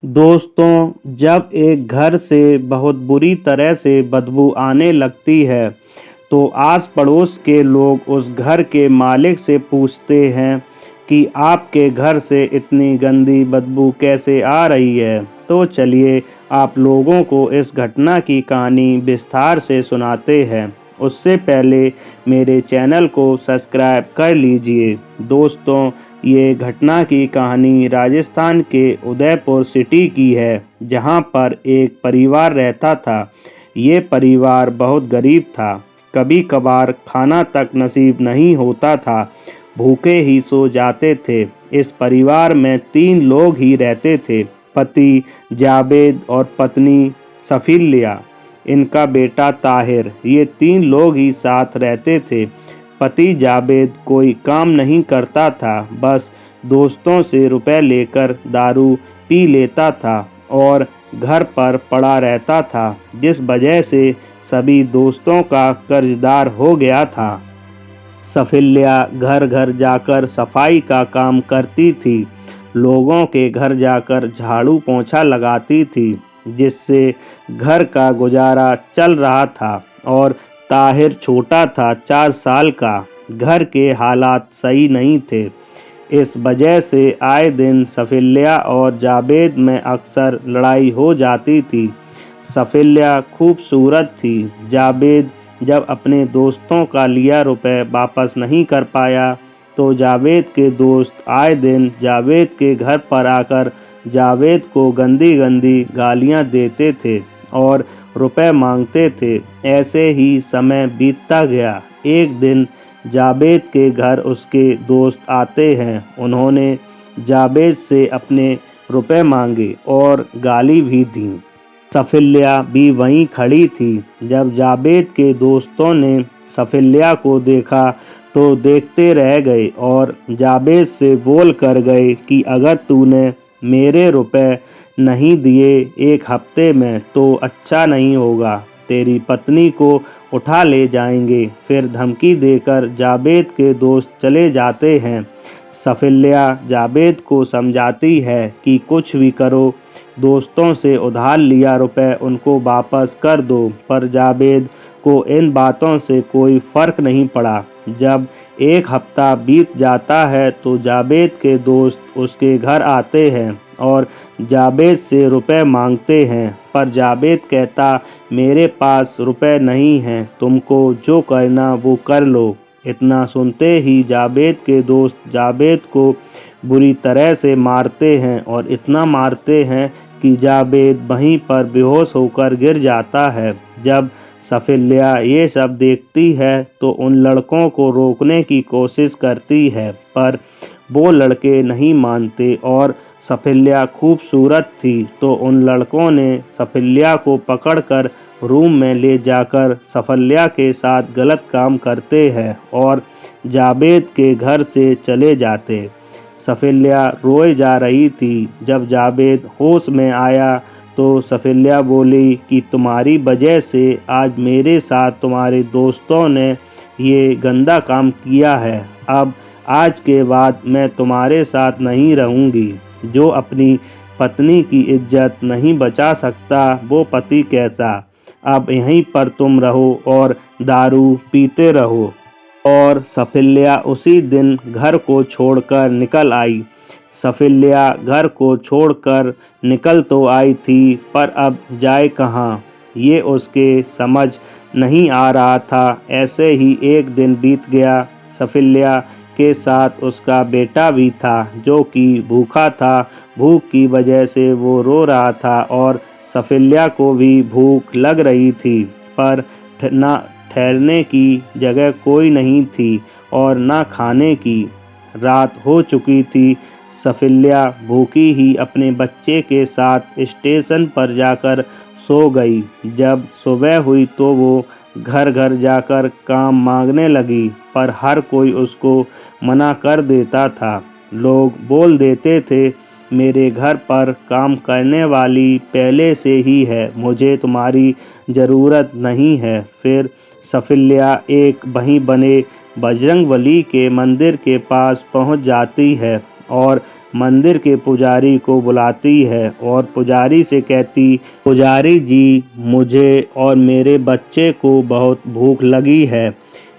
दोस्तों, जब एक घर से बहुत बुरी तरह से बदबू आने लगती है, तो आस पड़ोस के लोग उस घर के मालिक से पूछते हैं कि आपके घर से इतनी गंदी बदबू कैसे आ रही है। तो चलिए आप लोगों को इस घटना की कहानी विस्तार से सुनाते हैं। उससे पहले मेरे चैनल को सब्सक्राइब कर लीजिए। दोस्तों, ये घटना की कहानी राजस्थान के उदयपुर सिटी की है, जहाँ पर एक परिवार रहता था। ये परिवार बहुत गरीब था। कभी कभार खाना तक नसीब नहीं होता था, भूखे ही सो जाते थे। इस परिवार में 3 लोग ही रहते थे, पति जावेद और पत्नी सफिल्या, इनका बेटा ताहिर। ये 3 लोग ही साथ रहते थे। पति जावेद कोई काम नहीं करता था, बस दोस्तों से रुपए लेकर दारू पी लेता था और घर पर पड़ा रहता था, जिस वजह से सभी दोस्तों का कर्जदार हो गया था। सफिल्या घर घर जाकर सफाई का काम करती थी, लोगों के घर जाकर झाड़ू पोंछा लगाती थी, जिससे घर का गुजारा चल रहा था। और ताहिर छोटा था, 4 साल का। घर के हालात सही नहीं थे। इस वजह से आए दिन सफिल्या और जावेद में अक्सर लड़ाई हो जाती थी। सफिल्या खूबसूरत थी। जावेद जब अपने दोस्तों का लिया रुपए वापस नहीं कर पाया, तो जावेद के दोस्त आए दिन जावेद के घर पर आकर जावेद को गंदी गंदी गालियां देते थे और रुपए मांगते थे। ऐसे ही समय बीतता गया। एक दिन जावेद के घर उसके दोस्त आते हैं। उन्होंने जावेद से अपने रुपए मांगे और गाली भी दी। सफिल्या भी वहीं खड़ी थी। जब जावेद के दोस्तों ने सफिल्या को देखा तो देखते रह गए और जावेद से बोल कर गए कि अगर तूने मेरे रुपए नहीं दिए 1 हफ्ते में तो अच्छा नहीं होगा, तेरी पत्नी को उठा ले जाएंगे। फिर धमकी देकर जावेद के दोस्त चले जाते हैं। सफिल्या जावेद को समझाती है कि कुछ भी करो, दोस्तों से उधार लिया रुपए उनको वापस कर दो, पर जावेद को इन बातों से कोई फ़र्क नहीं पड़ा। जब 1 हफ्ता बीत जाता है तो जावेद के दोस्त उसके घर आते हैं और जावेद से रुपए मांगते हैं, पर जावेद कहता मेरे पास रुपए नहीं हैं, तुमको जो करना वो कर लो। इतना सुनते ही जावेद के दोस्त जावेद को बुरी तरह से मारते हैं और इतना मारते हैं कि जावेद वहीं पर बेहोश होकर गिर जाता है। जब सफिल्या ये सब देखती है तो उन लड़कों को रोकने की कोशिश करती है, पर वो लड़के नहीं मानते और सफिल्या खूबसूरत थी तो उन लड़कों ने सफिल्या को पकड़कर रूम में ले जाकर सफिल्या के साथ गलत काम करते हैं और जावेद के घर से चले जाते। सफिल्या रोए जा रही थी। जब जावेद होश में आया तो सफिल्या बोली कि तुम्हारी वजह से आज मेरे साथ तुम्हारे दोस्तों ने ये गंदा काम किया है। अब आज के बाद मैं तुम्हारे साथ नहीं रहूँगी। जो अपनी पत्नी की इज्जत नहीं बचा सकता वो पति कैसा। अब यहीं पर तुम रहो और दारू पीते रहो। और सफिल्या उसी दिन घर को छोड़कर निकल आई। सफिल्या घर को छोड़कर निकल तो आई थी, पर अब जाए कहाँ ये उसके समझ नहीं आ रहा था। ऐसे ही एक दिन बीत गया। सफिल्या के साथ उसका बेटा भी था, जो कि भूखा था। भूख की वजह से वो रो रहा था और सफिल्या को भी भूख लग रही थी, पर न ठहरने की जगह कोई नहीं थी और न खाने की। रात हो चुकी थी। सफिल्या भूखी ही अपने बच्चे के साथ स्टेशन पर जाकर सो गई। जब सुबह हुई तो वो घर घर जाकर काम मांगने लगी, पर हर कोई उसको मना कर देता था। लोग बोल देते थे मेरे घर पर काम करने वाली पहले से ही है, मुझे तुम्हारी ज़रूरत नहीं है। फिर सफिल्या एक वहीं बने बजरंगबली के मंदिर के पास पहुंच जाती है और मंदिर के पुजारी को बुलाती है और पुजारी से कहती, पुजारी जी, मुझे और मेरे बच्चे को बहुत भूख लगी है।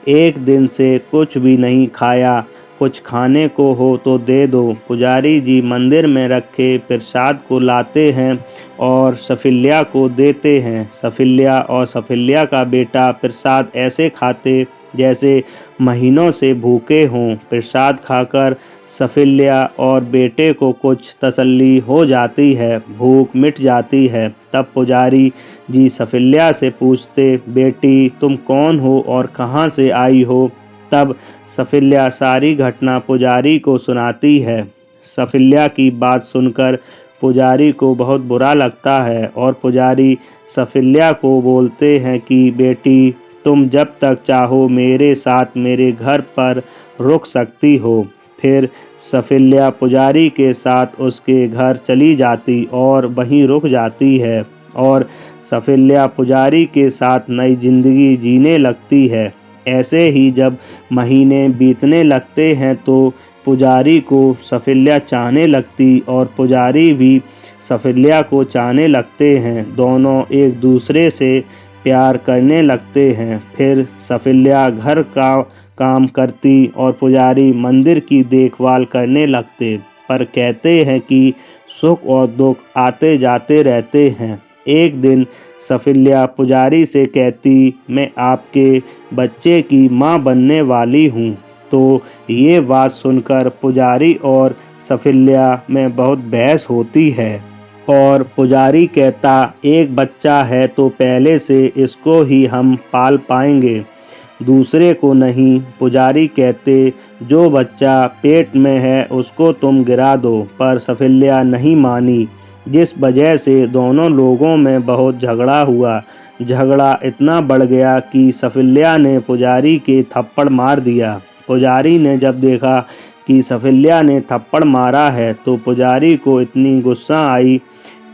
एक दिन से कुछ भी नहीं खाया, कुछ खाने को हो तो दे दो। पुजारी जी मंदिर में रखे प्रसाद को लाते हैं और सफिल्या को देते हैं। सफिल्या और सफिल्या का बेटा प्रसाद ऐसे खाते जैसे महीनों से भूखे हों। प्रसाद खाकर सफिल्या और बेटे को कुछ तसल्ली हो जाती है, भूख मिट जाती है। तब पुजारी जी सफिल्या से पूछते, बेटी तुम कौन हो और कहाँ से आई हो? तब सफिल्या सारी घटना पुजारी को सुनाती है। सफिल्या की बात सुनकर पुजारी को बहुत बुरा लगता है और पुजारी सफिल्या को बोलते हैं कि बेटी, तुम जब तक चाहो मेरे साथ मेरे घर पर रुक सकती हो। फिर सफिल्या पुजारी के साथ उसके घर चली जाती और वहीं रुक जाती है और सफिल्या पुजारी के साथ नई जिंदगी जीने लगती है। ऐसे ही जब महीने बीतने लगते हैं तो पुजारी को सफिल्या चाहने लगती और पुजारी भी सफिल्या को चाहने लगते हैं। दोनों एक दूसरे से प्यार करने लगते हैं। फिर सफिल्या घर का काम करती और पुजारी मंदिर की देखभाल करने लगते। पर कहते हैं कि सुख और दुख आते जाते रहते हैं। एक दिन सफिल्या पुजारी से कहती, मैं आपके बच्चे की माँ बनने वाली हूँ। तो ये बात सुनकर पुजारी और सफिल्या में बहुत बहस होती है और पुजारी कहता, एक बच्चा है तो पहले से इसको ही हम पाल पाएंगे, दूसरे को नहीं। पुजारी कहते, जो बच्चा पेट में है उसको तुम गिरा दो। पर सफिल्या नहीं मानी, जिस वजह से दोनों लोगों में बहुत झगड़ा हुआ। झगड़ा इतना बढ़ गया कि सफिल्या ने पुजारी के थप्पड़ मार दिया। पुजारी ने जब देखा कि सफिल्या ने थप्पड़ मारा है तो पुजारी को इतनी गुस्सा आई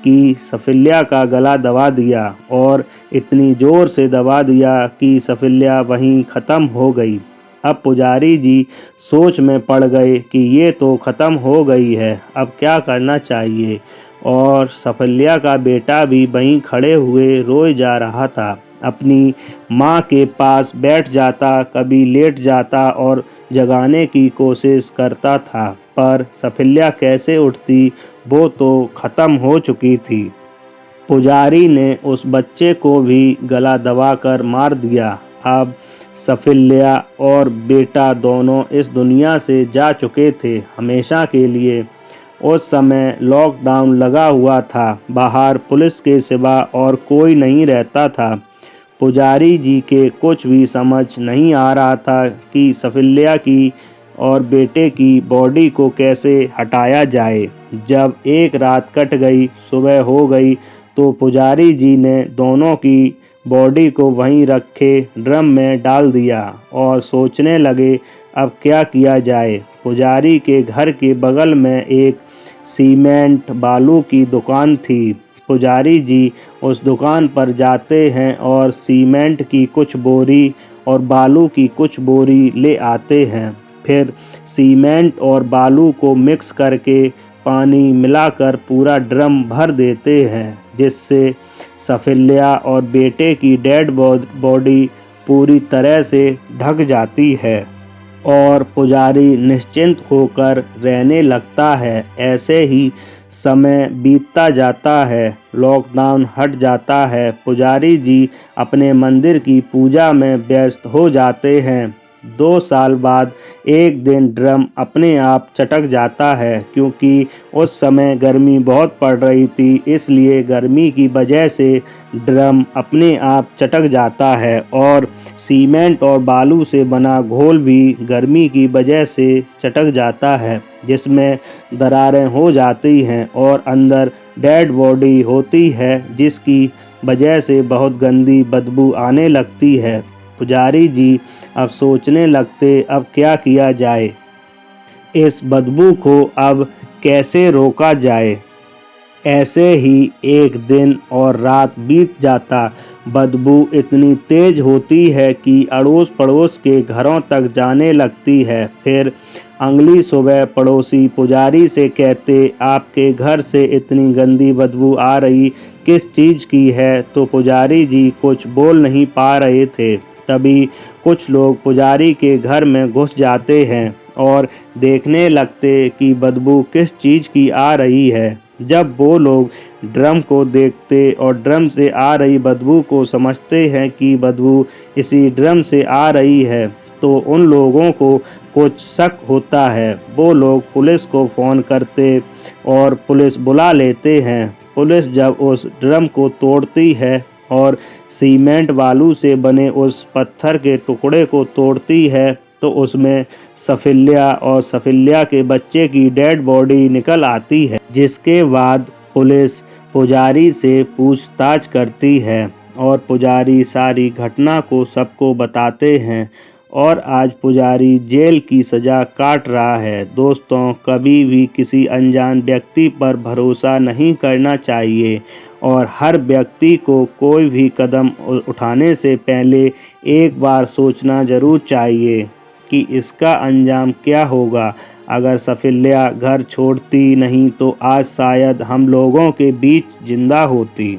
कि सफिल्या का गला दबा दिया और इतनी ज़ोर से दबा दिया कि सफिल्या वहीं ख़त्म हो गई। अब पुजारी जी सोच में पड़ गए कि ये तो ख़त्म हो गई है, अब क्या करना चाहिए। और सफिल्या का बेटा भी वहीं खड़े हुए रोए जा रहा था। अपनी माँ के पास बैठ जाता, कभी लेट जाता और जगाने की कोशिश करता था, पर सफिल्या कैसे उठती, वो तो ख़त्म हो चुकी थी। पुजारी ने उस बच्चे को भी गला दबाकर मार दिया। अब सफिल्या और बेटा दोनों इस दुनिया से जा चुके थे हमेशा के लिए। उस समय लॉकडाउन लगा हुआ था, बाहर पुलिस के सिवा और कोई नहीं रहता था। पुजारी जी के कुछ भी समझ नहीं आ रहा था कि सफिल्या की और बेटे की बॉडी को कैसे हटाया जाए। जब एक रात कट गई, सुबह हो गई तो पुजारी जी ने दोनों की बॉडी को वहीं रखे ड्रम में डाल दिया और सोचने लगे अब क्या किया जाए। पुजारी के घर के बगल में एक सीमेंट बालू की दुकान थी। पुजारी जी उस दुकान पर जाते हैं और सीमेंट की कुछ बोरी और बालू की कुछ बोरी ले आते हैं। फिर सीमेंट और बालू को मिक्स करके पानी मिलाकर पूरा ड्रम भर देते हैं, जिससे सफिल्या और बेटे की डेड बॉडी पूरी तरह से ढक जाती है और पुजारी निश्चिंत होकर रहने लगता है। ऐसे ही समय बीतता जाता है, लॉकडाउन हट जाता है। पुजारी जी अपने मंदिर की पूजा में व्यस्त हो जाते हैं। 2 साल बाद एक दिन ड्रम अपने आप चटक जाता है, क्योंकि उस समय गर्मी बहुत पड़ रही थी, इसलिए गर्मी की वजह से ड्रम अपने आप चटक जाता है और सीमेंट और बालू से बना घोल भी गर्मी की वजह से चटक जाता है, जिसमें दरारें हो जाती हैं और अंदर डेड बॉडी होती है, जिसकी वजह से बहुत गंदी बदबू आने लगती है। पुजारी जी अब सोचने लगते अब क्या किया जाए, इस बदबू को अब कैसे रोका जाए। ऐसे ही एक दिन और रात बीत जाता। बदबू इतनी तेज होती है कि अड़ोस पड़ोस के घरों तक जाने लगती है। फिर अगली सुबह पड़ोसी पुजारी से कहते, आपके घर से इतनी गंदी बदबू आ रही किस चीज़ की है? तो पुजारी जी कुछ बोल नहीं पा रहे थे। तभी कुछ लोग पुजारी के घर में घुस जाते हैं और देखने लगते कि बदबू किस चीज़ की आ रही है। जब वो लोग ड्रम को देखते और ड्रम से आ रही बदबू को समझते हैं कि बदबू इसी ड्रम से आ रही है, तो उन लोगों को कुछ शक होता है। वो लोग पुलिस को फ़ोन करते और पुलिस बुला लेते हैं। पुलिस जब उस ड्रम को तोड़ती है और सीमेंट बालू से बने उस पत्थर के टुकड़े को तोड़ती है, तो उसमें सफिल्या और सफिल्या के बच्चे की डेड बॉडी निकल आती है। जिसके बाद पुलिस पुजारी से पूछताछ करती है और पुजारी सारी घटना को सबको बताते हैं और आज पुजारी जेल की सज़ा काट रहा है। दोस्तों, कभी भी किसी अनजान व्यक्ति पर भरोसा नहीं करना चाहिए और हर व्यक्ति को कोई भी कदम उठाने से पहले एक बार सोचना ज़रूर चाहिए कि इसका अंजाम क्या होगा। अगर सफिल्या घर छोड़ती नहीं तो आज शायद हम लोगों के बीच जिंदा होती।